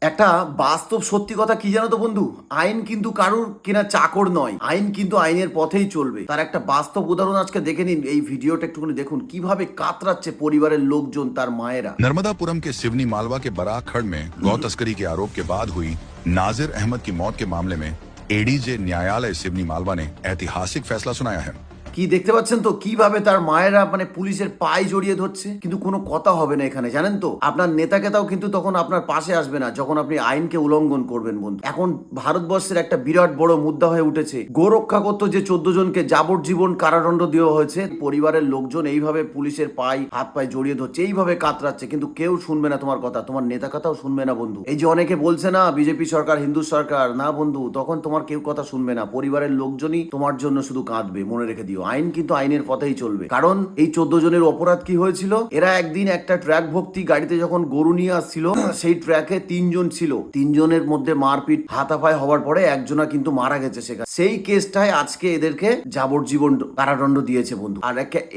একটা বাস্তব সত্যি কথা কি জানো তো বন্ধু, আইন কিন্তু কারুর কিনা চাকর নয়, আইন কিন্তু আইনের পথেই চলবে। তার একটা বাস্তব উদাহরণ আজকে দেখে নিন, এই ভিডিওটা একটুখানি দেখুন কিভাবে কাতরাচ্ছে পরিবারের লোকজন, তার মায়েরা। नर्मदापुरम के सिवनी मालवा के बराक खड़ में गौ तस्करी के आरोप के बाद हुई नाजिर अहमद की मौत के मामले में एडीजे न्यायालय सिवनी मालवा ने ऐतिहासिक फैसला सुनाया है। কি দেখতে পাচ্ছেন তো কিভাবে তার মায়েরা মানে পুলিশের পায়ে জড়িয়ে ধরছে, কিন্তু কোনো কথা হবে না এখানে। জানেন তো আপনার নেতাকেতাও কিন্তু তখন আপনার পাশে আসবে না যখন আপনি আইনকে উল্লঙ্ঘন করবেন বন্ধু। এখন ভারতবর্ষের একটা বিরাট বড় মুদ্রা হয়ে উঠেছে, গোরক্ষা করতো যে 14 জনকে যাবজ্জীবন কারাদণ্ড দেওয়া হয়েছে, পরিবারের লোকজন এইভাবে পুলিশের পায়ে হাত পায়ে জড়িয়ে ধরছে, এইভাবে কাতরাচ্ছে, কিন্তু কেউ শুনবে না তোমার কথা, তোমার নেতা কথাও শুনবে না বন্ধু। এই যে অনেকে বলছে না বিজেপি সরকার হিন্দু সরকার, না বন্ধু, তখন তোমার কেউ কথা শুনবে না, পরিবারের লোকজনই তোমার জন্য শুধু কাঁদবে। মনে রেখে দিও, আইন কিন্তু আইনের পথেই চলবে। কারণ এই 14 জনের অপরাধ কি হয়েছিল, এরা একদিন একটা ট্র্যাক ভর্তি গাড়িতে যখন গরু নিয়ে আসছিল, সেই ট্র্যাকে 3 জন ছিল, 3 জনের মধ্যে মারপিট হাতাপায় হওয়ার পরে একজনা কিন্তু মারা গেছে সেখানে। সেই কেসটায় আজকে এদেরকে যাবজ্জীবন কারাদণ্ড দিয়েছে বন্ধু। আর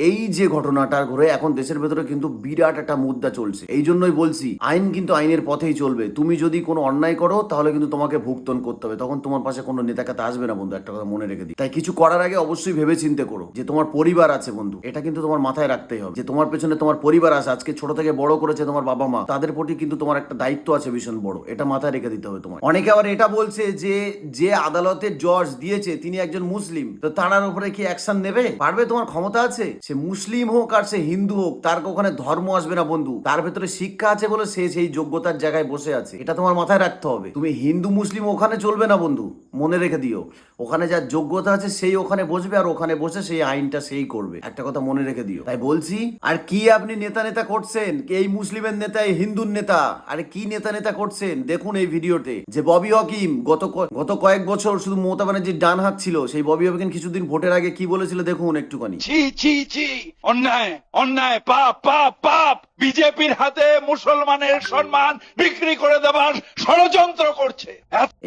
এই যে ঘটনাটা ঘুরে এখন দেশের ভেতরে কিন্তু বিরাট একটা মুদ্রা চলছে। এই জন্যই বলছি আইন কিন্তু আইনের পথেই চলবে। তুমি যদি কোনো অন্যায় করো তাহলে কিন্তু তোমাকে ভুগতন করতে হবে, তখন তোমার পাশে কোনো নেতাকে আসবে না বন্ধু, একটা কথা মনে রেখে দিই। তাই কিছু করার আগে অবশ্যই ভেবে চিন্তে করো যে তোমার পরিবার আছে বন্ধু, এটা কিন্তু তোমার মাথায় রাখতেই হবে যে তোমার পেছনে তোমার পরিবার আছে, আজকে ছোট থেকে বড় করেছে তোমার বাবা মা, তাদের প্রতি কিন্তু তোমার একটা দায়িত্ব আছে ভীষণ বড়, এটা মাথায় রেখে দিতে হবে তোমার। অনেকে আবার এটা বলছে যে যে আদালতের জজ দিয়েছে তিনি একজন মুসলিম, তো তার উপরে কি অ্যাকশন নেবে পারবে? তোমার ক্ষমতা আছে? সে মুসলিম হোক আর সে হিন্দু হোক, তার ওখানে ধর্ম আসবে না বন্ধু, তার ভেতরে শিক্ষা আছে বলে সে সেই যোগ্যতার জায়গায় বসে আছে, এটা তোমার মাথায় রাখতে হবে। তুমি হিন্দু মুসলিম ওখানে চলবে না বন্ধু, মনে রেখে দিও। ওখানে যার যোগ্যতা আছে সেই ওখানে বসবে, আর ওখানে বসে সেই আইনটা সেই করবে, একটা কথা মনে রেখে দিও। তাই বলছি, আর কি আপনি নেতা নেতা করছেন, এই মুসলিমের নেতা এই হিন্দুর নেতা, আরে কি নেতা নেতা করছেন দেখুন এই ভিডিওতে। যে ববি হাকিম গত কয়েক বছর শুধু মমতা ব্যানার্জির ডান হাত ছিল, সেই ববি হাকিম কিছুদিন ভোটের আগে কি বলেছিল দেখুন একটুখানি। ছি ছি ছি, অন্যায় অন্যায়, পাপ পাপ পাপ, বিজেপির হাতে মুসলমানের সম্মান বিক্রি করে দেবার ষড়যন্ত্র করছে।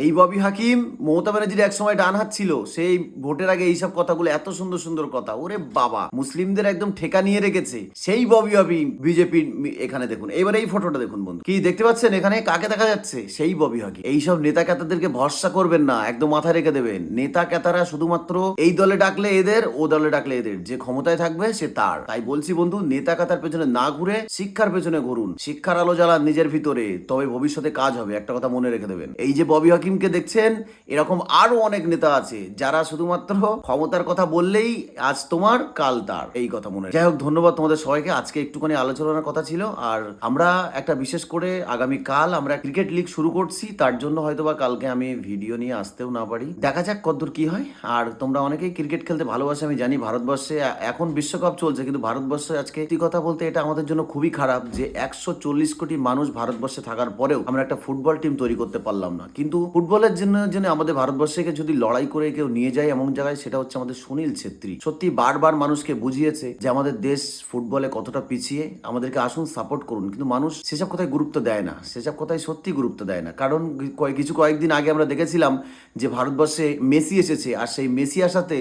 এই ববি হাকিম মমতা ব্যানার্জির এক সময় ডান হাত ছিল, সেই ভোটের আগে এইসব কথাগুলো, এত সুন্দর সুন্দর কথা, ওরে বাবা, মুসলিমদের একদম ঠেকা নিয়ে রেখেছে সেই ববি হাকিম বিজেপির। এখানে দেখুন, এবার এই ফটোটা দেখুন বন্ধু, কি দেখতে পাচ্ছেন এখানে কাকে দেখা যাচ্ছে? সেই ববি হাকিম। এইসব নেতা কেতাদেরকে ভরসা করবেন না, একদম মাথায় রেখে দেবেন। নেতা কেতারা শুধুমাত্র এই দলে ডাকলে এদের, ও দলে ডাকলে এদের, যে ক্ষমতায় থাকবে সে তার। তাই বলছি বন্ধু, নেতা কেতার পেছনে না ঘুরে শিক্ষার পেছনে ঘুরুন, শিক্ষার আলো জ্বালান নিজের ভিতরে, তবে ভবিষ্যতে কাজ হবে, একটা কথা মনে রেখে দেবেন। এই যে ববি হাকিমকে দেখছেন, এরকম আরো অনেক নেতা আছে যারা শুধুমাত্র ক্ষমতার কথা বললেই আজ তোমার কাল তার, এই কথা মনে। যাই হোক, ধন্যবাদ তোমাদের সবাইকে। আজকে একটুখানি আলোচনার কথা ছিল। আর আমরা একটা বিশেষ করে আগামী কাল আমরা ক্রিকেট লিগ শুরু করছি, তার জন্য হয়তোবা কালকে আমি ভিডিও নিয়ে আসতেও না পারি, দেখা যাক কতদূর কি হয়। আর তোমরা অনেকেই ক্রিকেট খেলতে ভালোবাসে আমি জানি, ভারতবর্ষে এখন বিশ্বকাপ চলছে, কিন্তু ভারতবর্ষে আজকে একটি কথা বলতে এটা আমাদের জন্য খুবই খারাপ যে 140 কোটি মানুষ ভারতবর্ষে থাকার পরেও আমরা একটা ফুটবল টিম তৈরি করতে পারলাম না। কিন্তু ফুটবলের জন্য আমাদের ভারতবর্ষকে যদি লড়াই করে কেউ নিয়ে যায় এমন জায়গায়, সেটা হচ্ছে আমাদের সুনীল ছেত্রী। সত্যি বারবার মানুষকে বুঝিয়েছে যে আমাদের দেশ ফুটবলে কতটা পিছিয়ে, আমাদেরকে আসুন সাপোর্ট করুন, কিন্তু মানুষ সেসব কথায় গুরুত্ব দেয় না, সেসব কথায় সত্যি গুরুত্ব দেয় না। কারণ কয়েকদিন আগে আমরা দেখেছিলাম যে ভারতবর্ষে মেসি এসেছে, আর সেই মেসি আসাতে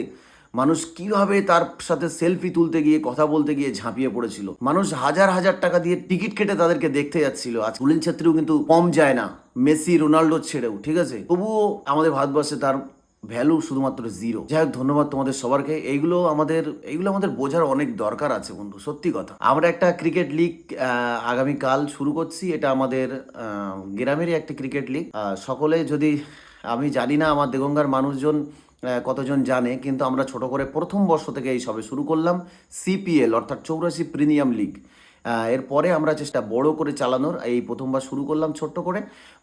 মানুষ কিভাবে তার সাথে সেলফি তুলতে গিয়ে কথা বলতে গিয়ে ঝাঁপিয়ে পড়েছিল। মানুষ হাজার হাজার টাকা দিয়ে টিকিট কেটে তাদেরকে দেখতে যাচ্ছিল। আজ সুনীল ছেত্রীও কিন্তু কম যায় না, মেসি রোনাল্ডো ছেড়েও, ঠিক আছে, তবুও আমাদের ভারতবর্ষে তার ভ্যালু শুধুমাত্র 0। যাই হোক, ধন্যবাদ তোমাদের সবারকে। এইগুলো আমাদের বোঝার অনেক দরকার আছে বন্ধু, সত্যি কথা। আমরা একটা ক্রিকেট লিগ আগামীকাল শুরু করছি, এটা আমাদের গ্রামেরই একটা ক্রিকেট লিগ। সকলে যদি, আমি জানি না আমার দেগঙ্গার মানুষজন কতজন জানে, কিন্তু আমরা ছোট করে প্রথম বর্ষ থেকে এই সবে শুরু করলাম সিপিএল, অর্থাৎ 84 প্রিমিয়াম লিগ। এরপরে আমরা চেষ্টা বড় করে চালানোর, এই প্রথমবার শুরু করলাম ছোট্ট করে,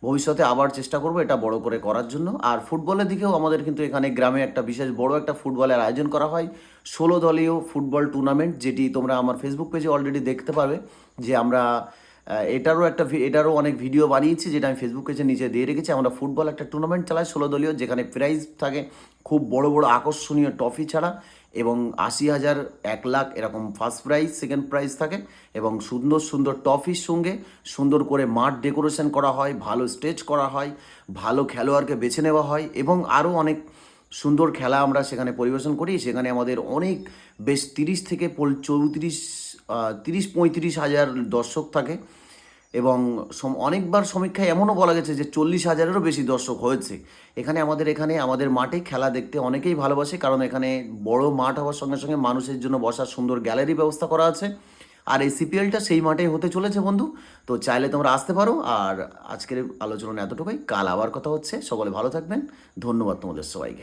ভবিষ্যতে আবার চেষ্টা করব এটা বড় করে করার জন্য। আর ফুটবলের দিকেও আমাদের কিন্তু এখানে গ্রামে একটা বিশেষ বড় একটা ফুটবলের আয়োজন করা হয়, 16 দলীয় ফুটবল টুর্নামেন্ট, যেটি তোমরা আমার ফেসবুক পেজে অলরেডি দেখতে পাবে। যে আমরা এটারও অনেক ভিডিও বানিয়েছি, যেটা আমি ফেসবুক পেজে নিচে দিয়ে রেখেছি। আমরা ফুটবল একটা টুর্নামেন্ট চালাই 16 দলীয়, যেখানে প্রাইজ থাকে খুব বড় বড় আকর্ষণীয় ট্রফি ছাড়া, এবং 80,000, 1 লাখ এরকম ফার্স্ট প্রাইজ, সেকেন্ড প্রাইজ থাকে, এবং সুন্দর সুন্দর ট্রফির সঙ্গে সুন্দর করে মাঠ ডেকোরেশন করা হয়, ভালো স্টেজ করা হয়, ভালো খেলোয়াড়কে বেছে নেওয়া হয়, এবং আরও অনেক সুন্দর খেলা আমরা সেখানে পরিবেশন করি। সেখানে আমাদের অনেক বেশ 30 থেকে 35 হাজার দর্শক থাকে, এবং অনেকবার সমীক্ষায় এমনও বলা গেছে যে 40,000-এরও বেশি দর্শক হয়েছে। এখানে আমাদের মাঠে খেলা দেখতে অনেকেই ভালোবাসে, কারণ এখানে বড় মাঠ হওয়ার সঙ্গে সঙ্গে মানুষের জন্য বসার সুন্দর গ্যালারি ব্যবস্থা করা আছে। আর এই সিপিএলটা সেই মাঠেই হতে চলেছে বন্ধু, তো চাইলে তোমরা আসতে পারো। আর আজকের আলোচনা এতটুকুই, কাল আবার কথা হচ্ছে। সকলে ভালো থাকবেন, ধন্যবাদ তোমাদের সবাইকে।